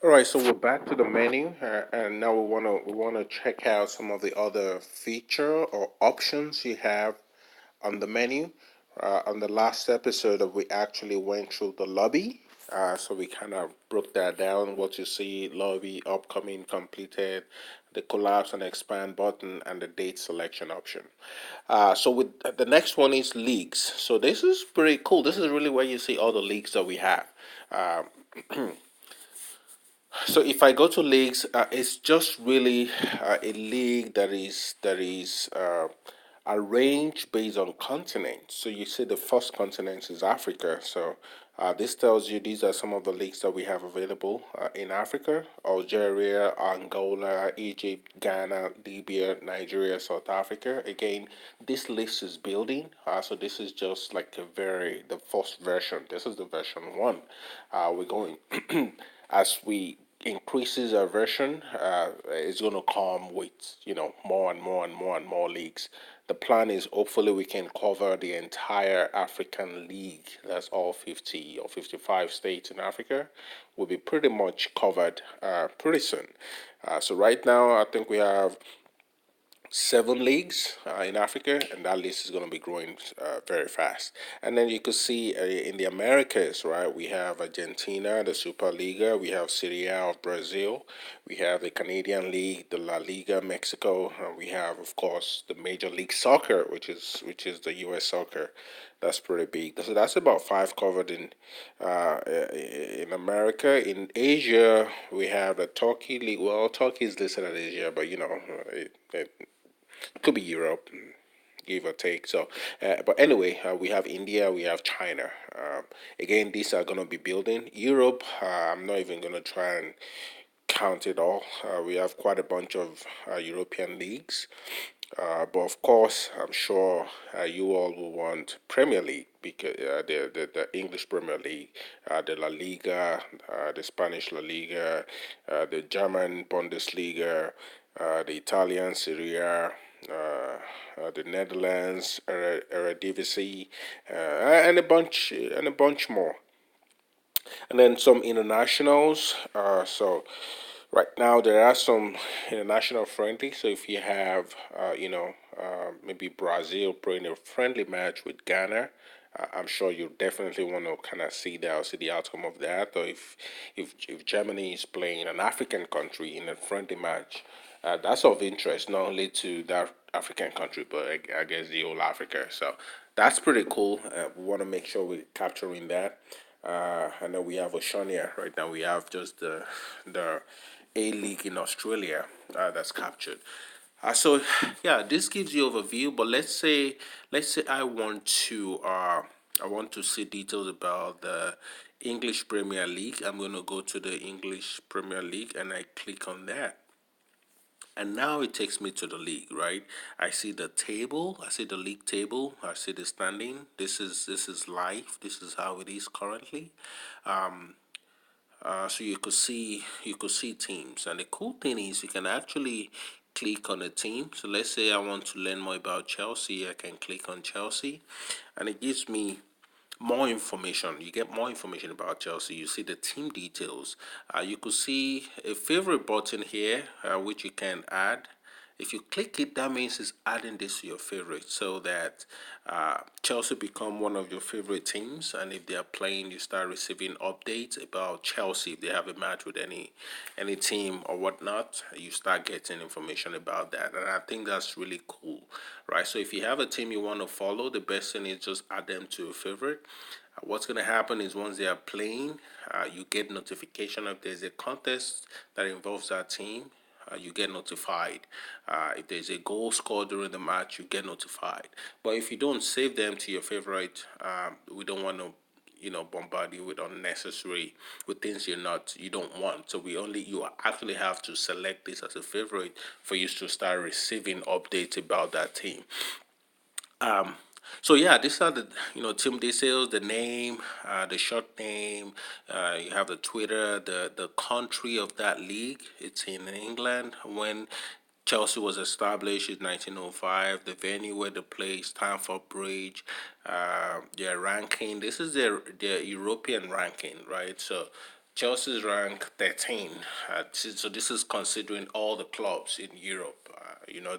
All right, so we're back to the menu, and now we wanna check out some of the other feature or options you have on the menu. On the last episode, we actually went through the lobby, so we kind of broke that down. What you see: lobby, upcoming, completed, the collapse and expand button, and the date selection option. So with the next one is leagues. So this is pretty cool. This is really where you see all the leagues that we have. Uh, So if I go to leagues, it's just really a league that is arranged based on continents. So you see, the first continent is Africa. So this tells you these are some of the leagues that we have available in Africa: Algeria, Angola, Egypt, Ghana, Libya, Nigeria, South Africa. Again, this list is building. So this is just like the first version. This is the version one. We're going as we increases our version, it's going to come with more and more and more and more leagues. The plan is hopefully we can cover the entire African League. That's all 50 or 55 states in Africa. Will be pretty much covered pretty soon. So right now, I think we have 7 leagues in Africa, and that list is going to be growing very fast. And then you could see in the Americas, right? We have Argentina, the Superliga. We have Serie A of Brazil. We have the Canadian League, the La Liga, Mexico. We have, of course, the Major League Soccer, which is the U.S. soccer. That's pretty big. So that's about five covered in America. In Asia, we have the Turkey League. Well, Turkey is listed as Asia, but it could be Europe, give or take. So, but anyway, we have India, we have China. Again, these are going to be building. Europe, I'm not even going to try and count it all. We have quite a bunch of European leagues. But of course, I'm sure you all will want Premier League, because the English Premier League, the La Liga, the Spanish La Liga, the German Bundesliga, the Italian Serie A, the Netherlands Eredivisie, and a bunch more, and then some internationals. So right now there are some international friendly. So if you have, maybe Brazil playing a friendly match with Ghana, I'm sure you definitely want to kind of see that or see the outcome of that. Or if Germany is playing an African country in a friendly match, that's of interest not only to that African country, but I guess the whole Africa. So that's pretty cool. We want to make sure we're capturing that. I know we have Oceania right now. We have just the A League in Australia that's captured. So yeah, this gives you overview. But let's say I want to see details about the English Premier League. I'm going to go to the English Premier League and I click on that. And now it takes me to the league, right? I see the table, I see the league table, I see the standing. This is live. This is how it is currently. So you could see teams, and the cool thing is you can actually click on a team. So let's say I want to learn more about Chelsea. I can click on Chelsea, and it gives me more information. You get more information about Chelsea. You see the team details. You could see a favorite button here, which you can add. If you click it, that means it's adding this to your favorite, so that Chelsea become one of your favorite teams. And if they are playing, you start receiving updates about Chelsea. If they have a match with any team or whatnot, you start getting information about that. And I think that's really cool, right? So if you have a team you want to follow, the best thing is just add them to a favorite. What's going to happen is once they are playing, you get notification if there's a contest that involves that team. You get notified. If there's a goal scored during the match, you get notified. But if you don't save them to your favorite, we don't want to bombard you with unnecessary, with things you don't want. So you actually have to select this as a favorite for you to start receiving updates about that team. So yeah, these are the team details, the name, the short name. You have the Twitter, the country of that league. It's in England. When Chelsea was established in 1905, the venue where they play, Stamford Bridge, their ranking. This is their European ranking, right? So Chelsea's ranked 13. So this is considering all the clubs in Europe.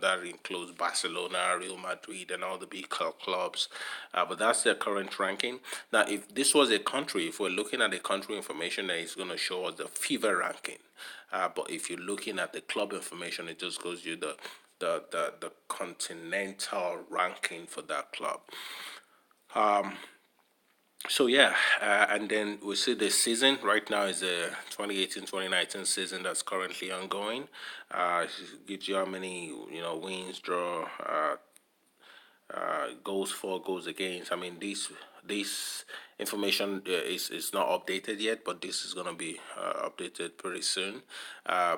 That includes Barcelona, Real Madrid, and all the big clubs. But that's their current ranking. Now, if this was a country, if we're looking at the country information, then it's going to show us the FIFA ranking. But if you're looking at the club information, it just goes you the continental ranking for that club. So yeah, and then we see the season right now is the 2018-2019 season that's currently ongoing. It gives you how many wins, draw, goals for, goals against. I mean, this information is not updated yet, but this is gonna be updated pretty soon. Uh,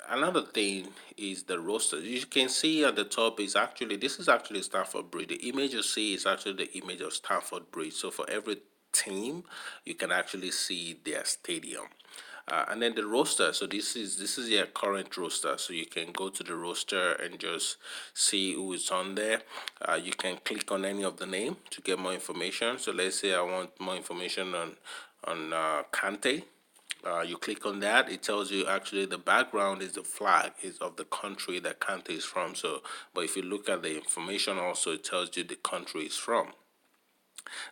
Another thing is the roster. You can see at the top is actually this is actually Stamford Bridge. The image you see is actually the image of Stamford Bridge. So for every team, you can actually see their stadium. And then the roster. So this is your current roster. So you can go to the roster and just see who is on there. You can click on any of the name to get more information. So let's say I want more information on Kante. You click on that, it tells you actually the background is the flag is of the country that Kante is from. So, but if you look at the information also, it tells you the country is from.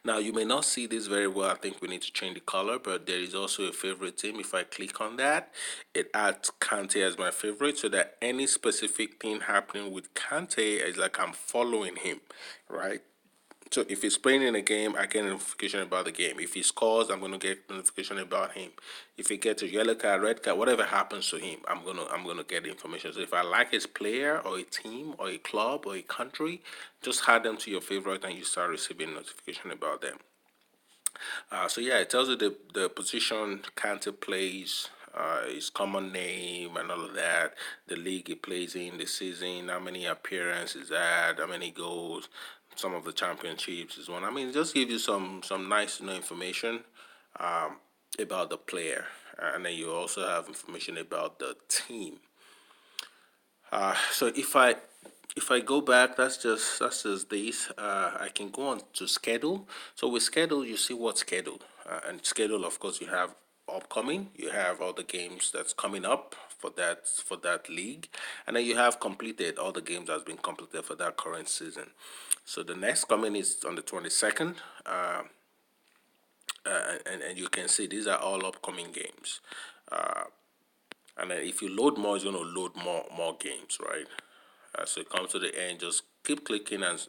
Now, you may not see this very well. I think we need to change the color, but there is also a favorite team. If I click on that, it adds Kante as my favorite so that any specific thing happening with Kante is like I'm following him, right? So if he's playing in a game, I get a notification about the game. If he scores, I'm gonna get a notification about him. If he gets a yellow card, red card, whatever happens to him, I'm gonna get the information. So if I like his player or a team or a club or a country, just add them to your favorite and you start receiving notification about them. So yeah, it tells you the position Kante plays, his common name and all of that, the league he plays in, the season, how many appearances had, how many goals, some of the championships is one. I mean, it just gives you some nice information um, about the player, and then you also have information about the team. So if I go back, that's just this. I can go on to schedule. So with schedule, you see what's scheduled, and schedule, of course, you have upcoming. You have all the games that's coming up for that league, and then you have completed all the games that's been completed for that current season. So the next coming is on the 22nd, and you can see these are all upcoming games. And then if you load more, it's going to load more games, right? So it comes to the end, just keep clicking and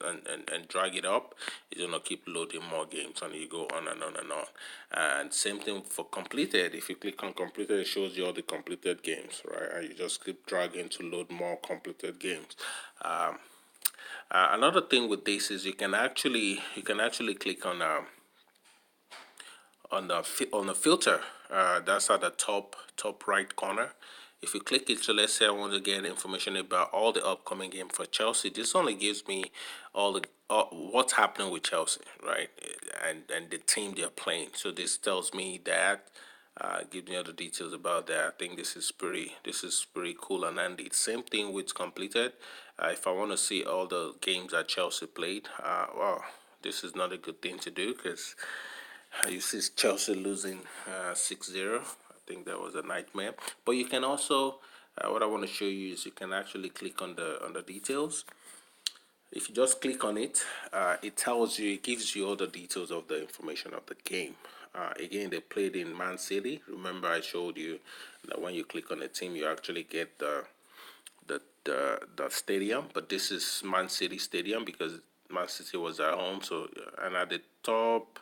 drag it up. It's going to keep loading more games, and you go on and on and on. And same thing for completed. If you click on completed, it shows you all the completed games, right? And you just keep dragging to load more completed games. Another thing with this is you can actually click on the filter. That's at the top right corner. If you click it, so let's say I want to get information about all the upcoming game for Chelsea. This only gives me what's happening with Chelsea, right? And the team they're playing. So this tells me that. Give me other details about that. I think this is pretty cool and handy. Same thing with completed. If I want to see all the games that Chelsea played, well, this is not a good thing to do because you see Chelsea losing 6-0. I think that was a nightmare. But you can also, what I want to show you is you can actually click on the details. If you just click on it, it tells you, it gives you all the details of the information of the game. Again, they played in Man City. Remember, I showed you that when you click on a team, you actually get the stadium. But this is Man City Stadium because Man City was at home. So, and at the top,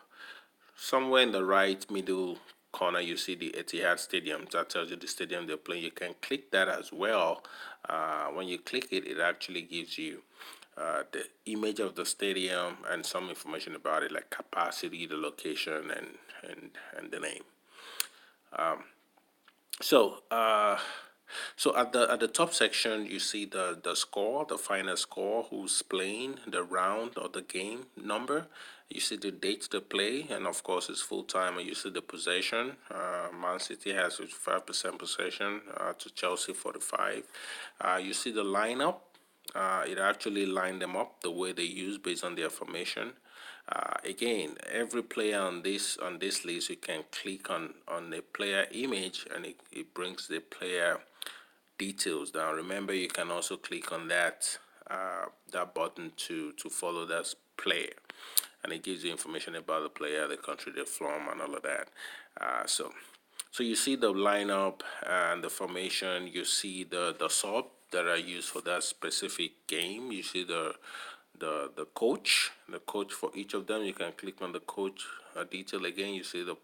somewhere in the right middle corner, you see the Etihad Stadium. That tells you the stadium they're playing. You can click that as well. When you click it, it actually gives you the image of the stadium and some information about it, like capacity, the location, and the name. So, so at the top section, you see the score, the final score, who's playing, the round or the game number. You see the date to play, and of course it's full time. And you see the possession. Man City has 55% possession to Chelsea 45. You see the lineup. It actually lined them up the way they use based on their formation. Again, every player on this list, you can click on the player image, and it brings the player details down. Remember, you can also click on that button to follow that player, and it gives you information about the player, the country they're from, and all of that. So you see the lineup and the formation. You see the sub that are used for that specific game. You see the coach for each of them. You can click on the coach detail again. You see the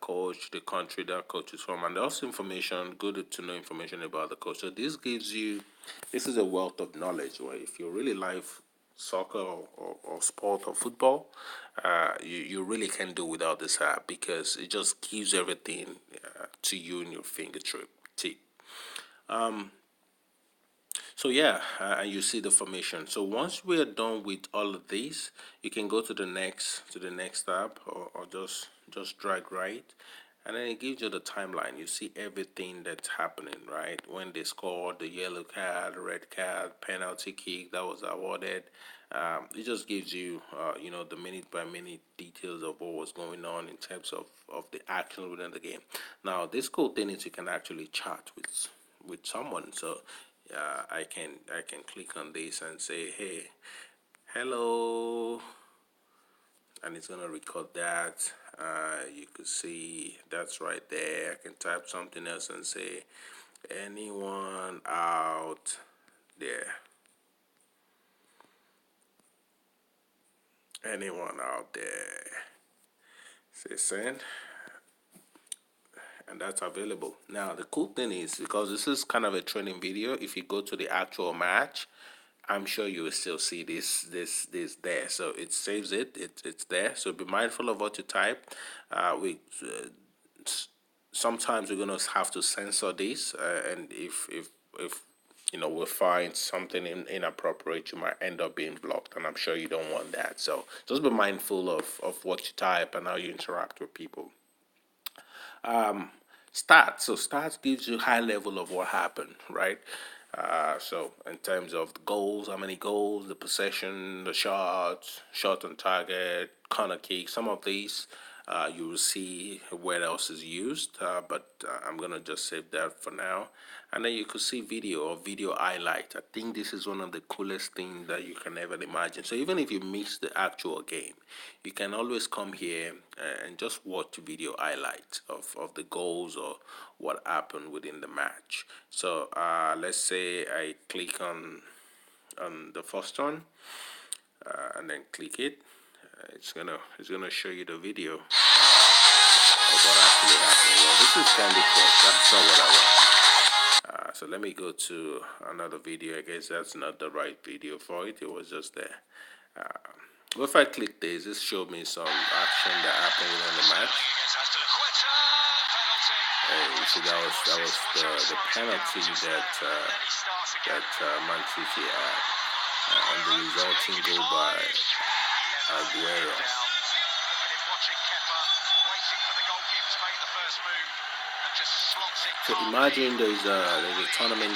coach, the country that coach is from, and also information. Good to know information about the coach. So this is a wealth of knowledge. Where if you really like soccer or sport or football, you really can do without this app, because it just gives everything to you in your fingertip. So yeah, and you see the formation. So once we are done with all of these, you can go to the next tab, or just drag right, and then it gives you the timeline. You see everything that's happening, right? When they scored, the yellow card, red card, penalty kick that was awarded. It just gives you, the minute by minute details of what was going on in terms of the action within the game. Now, this cool thing is you can actually chat with someone. So I can click on this and say, hey, hello, and it's gonna record that. You could see that's right there. I can type something else and say, anyone out there, anyone out there, say send, and that's available. Now the cool thing is, because this is kind of a training video, if you go to the actual match, I'm sure you will still see this there. So it saves it's there. So be mindful of what you type. We Sometimes we're gonna have to censor this, and if we find something inappropriate, you might end up being blocked, and I'm sure you don't want that. So just be mindful of what you type and how you interact with people. Stats gives you high level of what happened, right? So in terms of the goals, how many goals, the possession, the shots, shot on target, corner kick, some of these you will see where else is used, but I'm gonna just save that for now. And then you could see video or video highlight. I think this is one of the coolest things that you can ever imagine. So even if you miss the actual game, you can always come here and just watch video highlights of the goals or what happened within the match. So let's say I click on the first one, and then click it. It's gonna show you the video of what actually happened. Well, this is Candy Crush. That's not what I want. So let me go to another video. I guess that's not the right video for it. It was just there. Well, if I click this showed me some action that happened within the match. You see, that was the penalty that Man City had, and the resulting goal by Aguero. So imagine there's a tournament